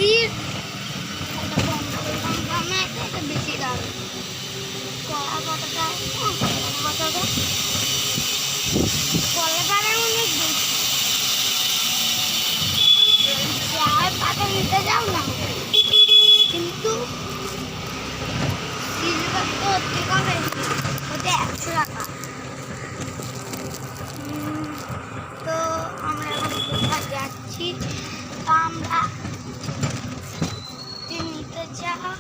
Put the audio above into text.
ভিড়, বেশি দাম কলা পাতাটা কলাটারে অনেক বেশি পাতা নিতে যাও না, কিন্তু সিলভার তো হতে হবে, ওতে 100 টাকা। তো আমরা এখন কোথায় যাচ্ছি, আমরা নিতে যাওয়া